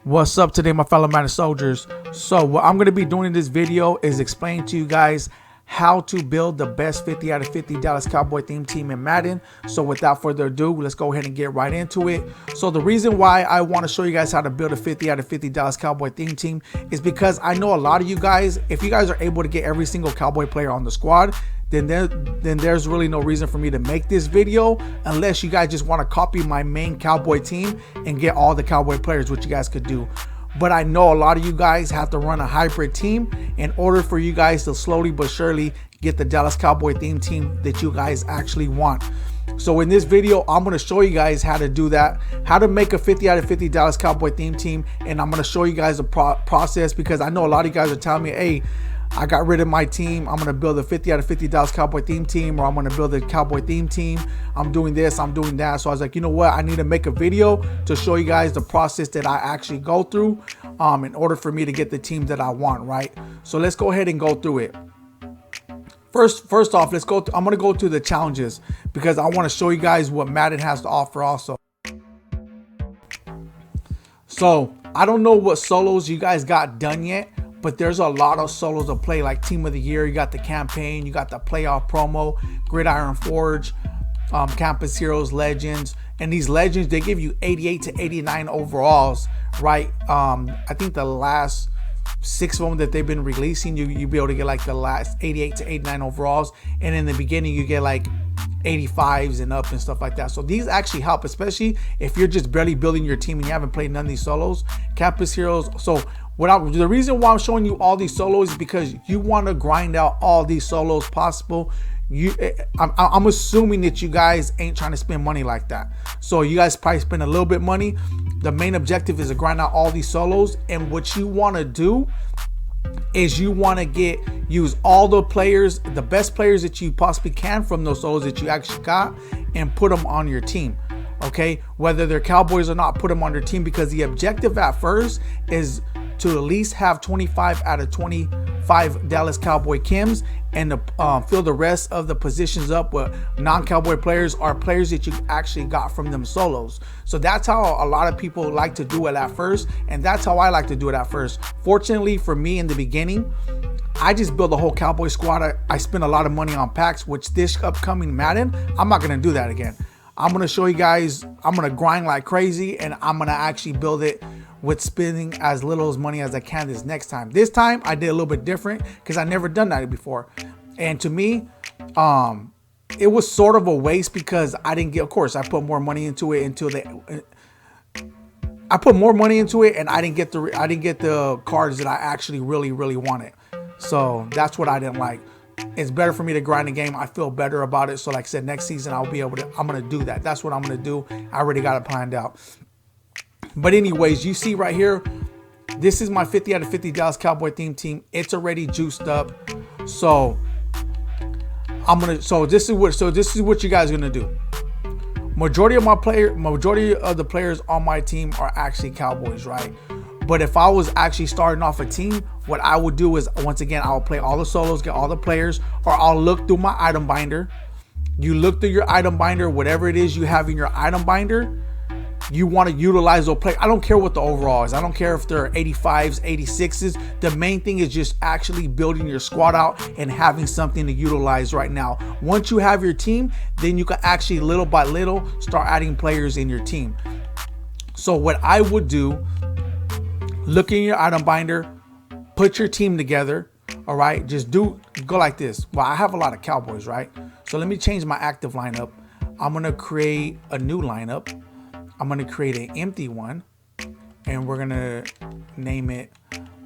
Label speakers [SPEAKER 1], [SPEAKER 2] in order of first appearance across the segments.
[SPEAKER 1] What's up today, my fellow Madden soldiers? So what I'm going to be doing in this video is explain to you guys how to build the best 50 out of 50 Dallas Cowboy theme team in Madden. So without further ado, let's go ahead and get right into it. So the reason why I want to show you guys how to build a 50 out of 50 Dallas Cowboy theme team is because I know a lot of you guys, if you guys are able to get every single Cowboy player on the squad, then there's really no reason for me to make this video unless you guys just want to copy my main Cowboy team and get all the Cowboy players, which you guys could do. But I know a lot of you guys have to run a hybrid team in order for you guys to slowly but surely get the Dallas Cowboy theme team that you guys actually want. So in this video, I'm going to show you guys how to do that, how to make a 50 out of 50 Dallas Cowboy theme team. And I'm going to show you guys the process, because I know a lot of you guys are telling me, hey, I got rid of my team, I'm going to build a 50 out of 50 Dallas Cowboy theme team, or I'm going to build a Cowboy theme team. I'm doing this, I'm doing that. So I was like, you know what? I need to make a video to show you guys the process that I actually go through in order for me to get the team that I want, right? So let's go ahead and go through it. First off, let's go. I'm going to go to the challenges because I want to show you guys what Madden has to offer also. So I don't know what solos you guys got done yet, but there's a lot of solos to play, like Team of the Year. You got the campaign, you got the playoff promo, Gridiron Forge, Campus Heroes, Legends. And these Legends, they give you 88 to 89 overalls, right? I think the last 6 of them that they've been releasing, you'll be able to get like the last 88 to 89 overalls. And in the beginning, you get like 85s and up and stuff like that. So these actually help, especially if you're just barely building your team and you haven't played none of these solos. Campus Heroes. So the reason why I'm showing you all these solos is because you want to grind out all these solos possible. I'm assuming that you guys ain't trying to spend money like that. So you guys probably spend a little bit money. The main objective is to grind out all these solos. And what you want to do is you want to use all the players, the best players that you possibly can from those solos that you actually got, and put them on your team. Okay, whether they're Cowboys or not, put them on your team, because the objective at first is to at least have 25 out of 25 Dallas Cowboy Kims, and to fill the rest of the positions up with non-Cowboy players or players that you actually got from them solos. So that's how a lot of people like to do it at first, and that's how I like to do it at first. Fortunately for me, in the beginning, I just built a whole Cowboy squad. I spent a lot of money on packs, which this upcoming Madden, I'm not going to do that again. I'm going to show you guys, I'm going to grind like crazy, and I'm going to actually build it with spending as little as money as I can this next time. This time I did a little bit different because I never done that before. And to me, it was sort of a waste because I didn't get, of course, I put more money into it I put more money into it, and I didn't get the cards that I actually really wanted. So that's what I didn't like. It's better for me to grind the game. I feel better about it. So like I said, next season I'm going to do that. That's what I'm going to do. I already got it planned out. But anyways, you see right here, this is my 50 out of 50 Dallas Cowboy theme team. It's already juiced up. So this is what you guys are gonna do. Majority of the players on my team are actually Cowboys, right? But if I was actually starting off a team, what I would do is, once again, I'll play all the solos, get all the players, or I'll look through my item binder. You look through your item binder, whatever it is you have in your item binder, you want to utilize those players. I don't care what the overall is. I don't care if they're 85s, 86s. The main thing is just actually building your squad out and having something to utilize right now. Once you have your team, then you can actually little by little start adding players in your team. So what I would do, look in your item binder, put your team together. All right, just go like this. Well, I have a lot of Cowboys, right? So let me change my active lineup. I'm going to create a new lineup. I'm going to create an empty one, and we're going to name it,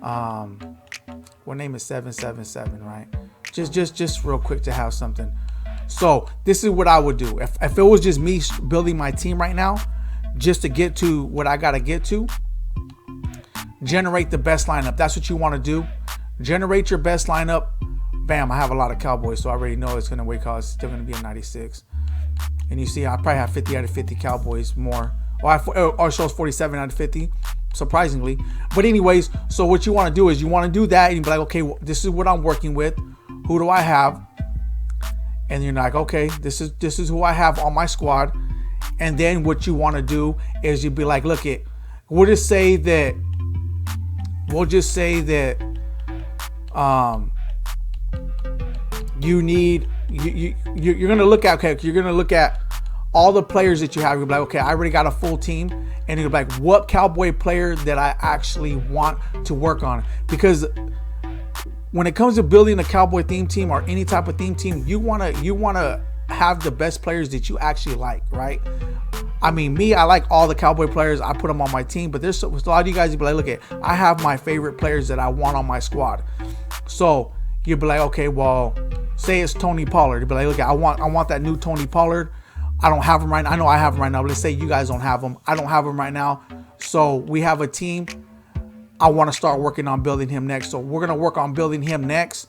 [SPEAKER 1] we'll name it 777, right? Just real quick to have something. So this is what I would do. If it was just me building my team right now, just to get to what I got to get to, generate the best lineup. That's what you want to do. Generate your best lineup. Bam, I have a lot of Cowboys, so I already know it's going to wait, because it's still going to be a 96. And you see, I probably have 50 out of 50 Cowboys more. Or it shows 47 out of 50, surprisingly. But anyways, so what you want to do is you want to do that, and you be like, okay, well, this is what I'm working with. Who do I have? And you're like, okay, this is who I have on my squad. And then what you want to do is you'd be like, look, we'll just say that we'll just say that you're gonna look at, okay, you're gonna look at all the players that you have. You'll be like, okay, I already got a full team, and you'll be like, what Cowboy player that I actually want to work on? Because when it comes to building a Cowboy theme team or any type of theme team, you wanna have the best players that you actually like, right? I mean, me, I like all the Cowboy players. I put them on my team, but there's a lot of you guys, you'll be like, look, I have my favorite players that I want on my squad. So you'll be like, okay, well, say it's Tony Pollard. You'll be like, look, I want that new Tony Pollard. I don't have him right now. I know I have him right now, but let's say you guys don't have him. I don't have him right now. So we have a team. I want to start working on building him next. So we're going to work on building him next.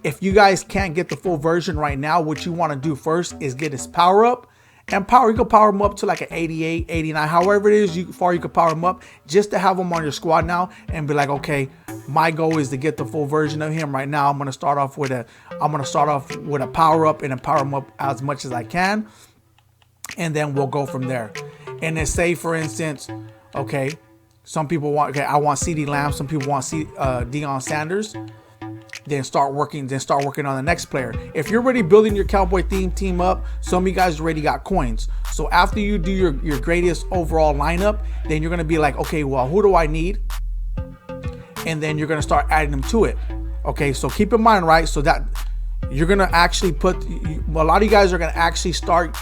[SPEAKER 1] If you guys can't get the full version right now, what you want to do first is get his power up. And you can power him up to like an 88, 89, however it is you can power him up, just to have him on your squad now and be like, okay, my goal is to get the full version of him right now. I'm going to start off with a power up and then power him up as much as I can. And then we'll go from there. And then say, for instance, okay, some people want, okay, I want CeeDee Lamb. Some people want Deion Sanders. Then start working on the next player. If you're already building your Cowboy team up, some of you guys already got coins. So after you do your greatest overall lineup, then you're going to be like, okay, well, who do I need? And then you're going to start adding them to it. Okay, so keep in mind, right? So that you're going to actually a lot of you guys are going to actually start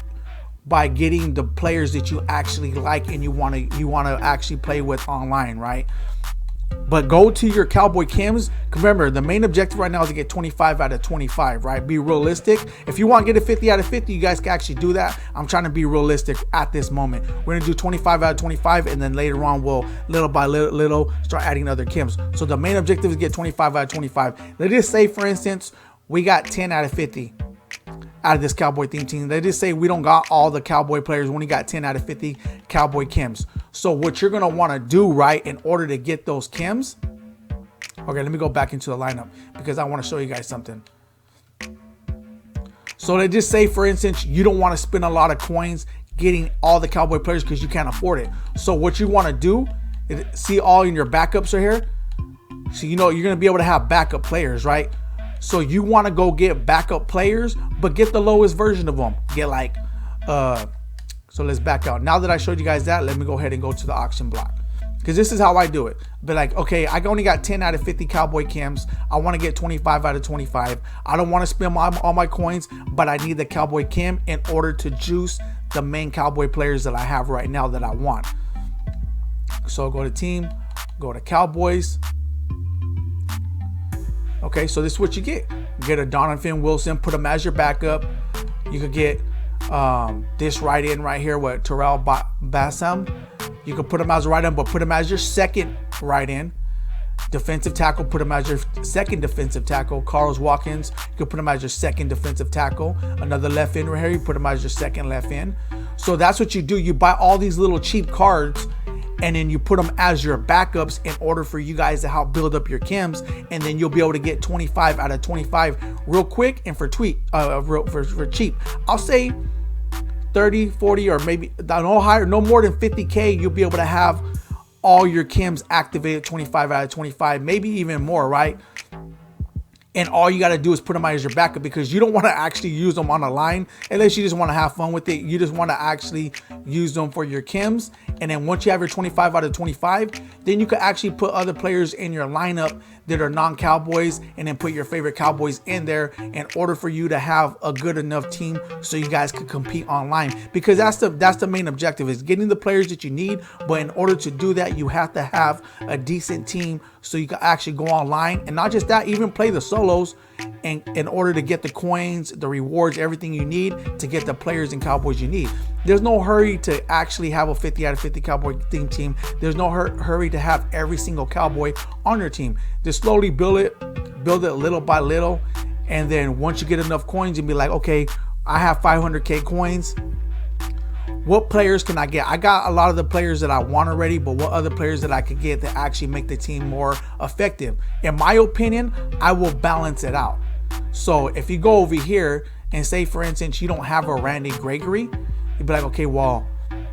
[SPEAKER 1] by getting the players that you actually like and you want to actually play with online, right? But go to your Cowboy Kims. Remember, the main objective right now is to get 25 out of 25, right? Be realistic. If you want to get a 50 out of 50, you guys can actually do that. I'm trying to be realistic at this moment. We're going to do 25 out of 25, and then later on, we'll little by little start adding other Kims. So the main objective is get 25 out of 25. Let's just say, for instance, we got 10 out of 50 out of this Cowboy theme team. They just say we don't got all the Cowboy players. We only got 10 out of 50 Cowboy Kims. So what you're going to want to do, right, in order to get those Kims. Okay, let me go back into the lineup because I want to show you guys something. So they just say, for instance, you don't want to spend a lot of coins getting all the Cowboy players because you can't afford it. So what you want to do is, see all in your backups are here. So you know you're going to be able to have backup players, right? So you want to go get backup players, but get the lowest version of them. Get like, so let's back out. Now that I showed you guys that, let me go ahead and go to the auction block. Because this is how I do it. But like, okay, I only got 10 out of 50 Cowboy Kims. I want to get 25 out of 25. I don't want to spend all my coins, but I need the Cowboy Kim in order to juice the main Cowboy players that I have right now that I want. So go to team, go to Cowboys. Okay, so this is what you get. You get a Donovan Wilson, put him as your backup. You could get this right in right here with Terrell Bassam. You could put him as a right end, but put him as your second right end. Defensive tackle, put him as your second defensive tackle. Carlos Watkins, you could put him as your second defensive tackle. Another left end right here, you put him as your second left end. So that's what you do. You buy all these little cheap cards, and then you put them as your backups in order for you guys to help build up your Kims, and then you'll be able to get 25 out of 25 real quick and for cheap. I'll say 30, 40, or maybe no higher, no more than 50K. You'll be able to have all your Kims activated 25 out of 25, maybe even more, right? And all you got to do is put them as your backup because you don't want to actually use them on a line unless you just want to have fun with it. You just want to actually use them for your Kims. And then once you have your 25 out of 25, then you could actually put other players in your lineup that are non-Cowboys and then put your favorite Cowboys in there in order for you to have a good enough team so you guys could compete online. Because that's the main objective, is getting the players that you need. But in order to do that, you have to have a decent team so you can actually go online, and not just that, even play the solos, and in order to get the coins, the rewards, everything you need to get the players and Cowboys you need. There's no hurry to actually have a 50 out of 50 Cowboy team. There's no hurry to have every single Cowboy on your team. Just slowly build it little by little, and then once you get enough coins, you'll be like, okay, I have 500K coins. What players can I get? I got a lot of the players that I want already, but what other players that I could get that actually make the team more effective? In my opinion, I will balance it out. So if you go over here and say, for instance, you don't have a Randy Gregory, you'd be like, okay, well,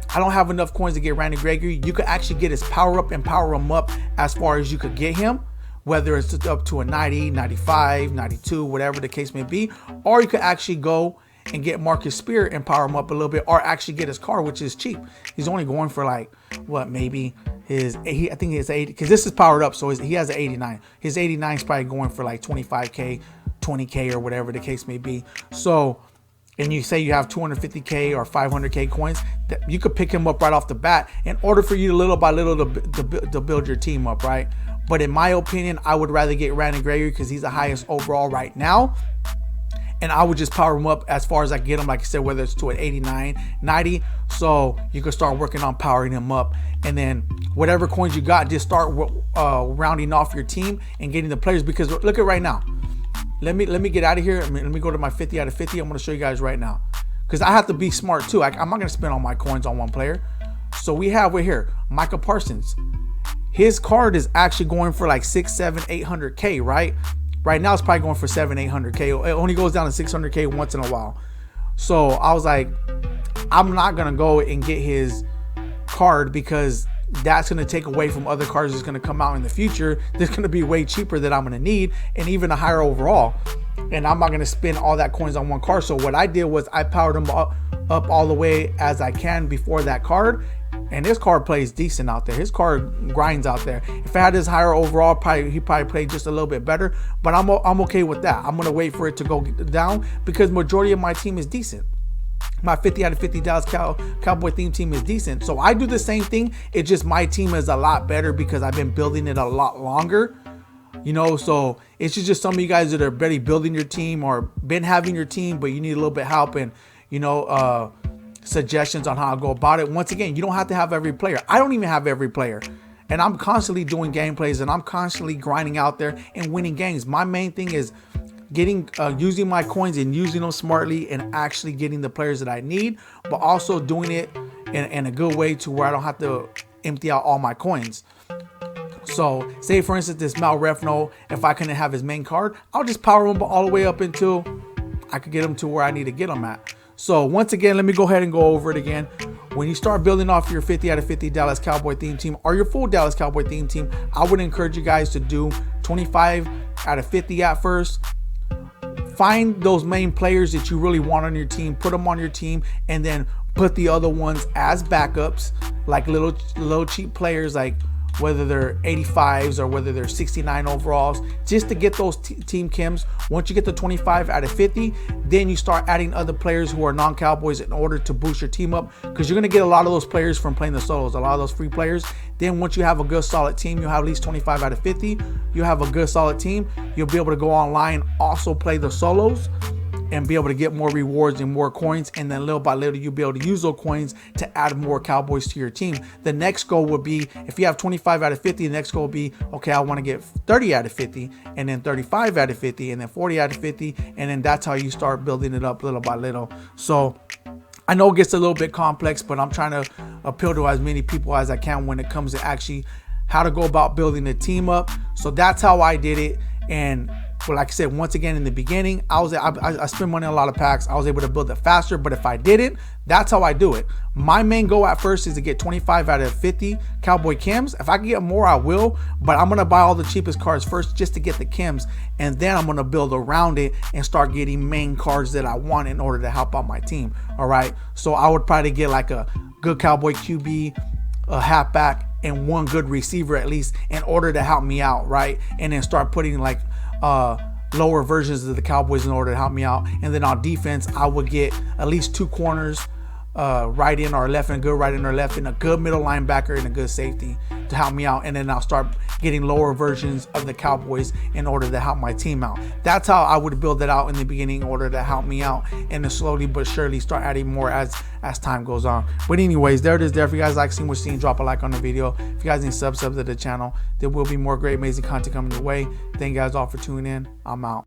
[SPEAKER 1] I don't have enough coins to get Randy Gregory. You could actually get his power up and power him up as far as you could get him, whether it's up to a 90, 95, 92, whatever the case may be. Or you could actually go and get Marcus Spear and power him up a little bit, or actually get his card, which is cheap. He's only going for like, what, maybe I think his 80, because this is powered up, so he has an 89. His 89 is probably going for like 25K, 20K, or whatever the case may be. So, and you say you have 250K or 500K coins, that you could pick him up right off the bat in order for you to little by little to build your team up, right? But in my opinion, I would rather get Randy Gregory because he's the highest overall right now. And I would just power him up as far as I get him, like I said, whether it's to an 89, 90. So you can start working on powering him up. And then whatever coins you got, just start rounding off your team and getting the players. Because look at right now. Let me get out of here. Let me go to my 50 out of 50. I'm going to show you guys right now. Because I have to be smart too. I'm not going to spend all my coins on one player. So we have right here, Micah Parsons. His card is actually going for like 600, 700, 800K, right? Right now it's probably going for 700, 800K. It only goes down to 600K once in a while. So I was like, I'm not going to go and get his card because that's going to take away from other cards that's going to come out in the future. That's going to be way cheaper that I'm going to need, and even a higher overall. And I'm not going to spend all that coins on one card. So what I did was I powered him up all the way as I can before that card. And his card plays decent out there. His card grinds out there. If I had his higher overall, he probably played just a little bit better. But I'm okay with that. I'm going to wait for it to go down because majority of my team is decent. My 50 out of 50 Dallas Cowboy theme team is decent. So I do the same thing. It's just my team is a lot better because I've been building it a lot longer. You know, so it's just some of you guys that are already building your team or been having your team, but you need a little bit of help and, you know, suggestions on how to go about it. Once again, you don't have to have every player. I don't even have every player. And I'm constantly doing gameplays and I'm constantly grinding out there and winning games. My main thing is getting using my coins and using them smartly and actually getting the players that I need, but also doing it in a good way to where I don't have to empty out all my coins. So say for instance this Mal Refno, if I couldn't have his main card, I'll just power him all the way up until I could get him to where I need to get him at. So once again, let me go ahead and go over it again. When you start building off your 50 out of 50 Dallas Cowboy theme team or your full Dallas Cowboy theme team, I would encourage you guys to do 25 out of 50 at first. Find those main players that you really want on your team, put them on your team, and then put the other ones as backups, like little cheap players, like whether they're 85s or whether they're 69 overalls, just to get those team chems. Once you get the 25 out of 50, then you start adding other players who are non-Cowboys in order to boost your team up, because you're going to get a lot of those players from playing the solos, a lot of those free players. Then once you have a good solid team, you have at least 25 out of 50, you have a good solid team, you'll be able to go online, also play the solos, and be able to get more rewards and more coins. And then little by little, you'll be able to use those coins to add more Cowboys to your team. The next goal would be, if you have 25 out of 50, the next goal would be, okay, I want to get 30 out of 50, and then 35 out of 50, and then 40 out of 50. And then that's how you start building it up little by little. So I know it gets a little bit complex, but I'm trying to appeal to as many people as I can when it comes to actually how to go about building a team up. So that's how I did it. And but like I said, once again, in the beginning, I spent money on a lot of packs. I was able to build it faster, but if I didn't, that's how I do it. My main goal at first is to get 25 out of 50 Cowboy chems. If I can get more, I will, but I'm going to buy all the cheapest cards first just to get the chems, and then I'm going to build around it and start getting main cards that I want in order to help out my team. All right, so I would probably get like a good Cowboy QB, a halfback, and one good receiver at least in order to help me out, right? And then start putting like lower versions of the Cowboys in order to help me out. And then on defense, I would get at least 2 corners, right in or left, and good right in or left, and a good middle linebacker and a good safety to help me out. And then I'll start getting lower versions of the Cowboys in order to help my team out. That's how I would build it out in the beginning in order to help me out, and then slowly but surely start adding more as time goes on. But anyways, there it is there. If you guys like seeing what's seen, drop a like on the video. If you guys need subs to the channel, there will be more great amazing content coming your way. Thank you guys all for tuning in. I'm out.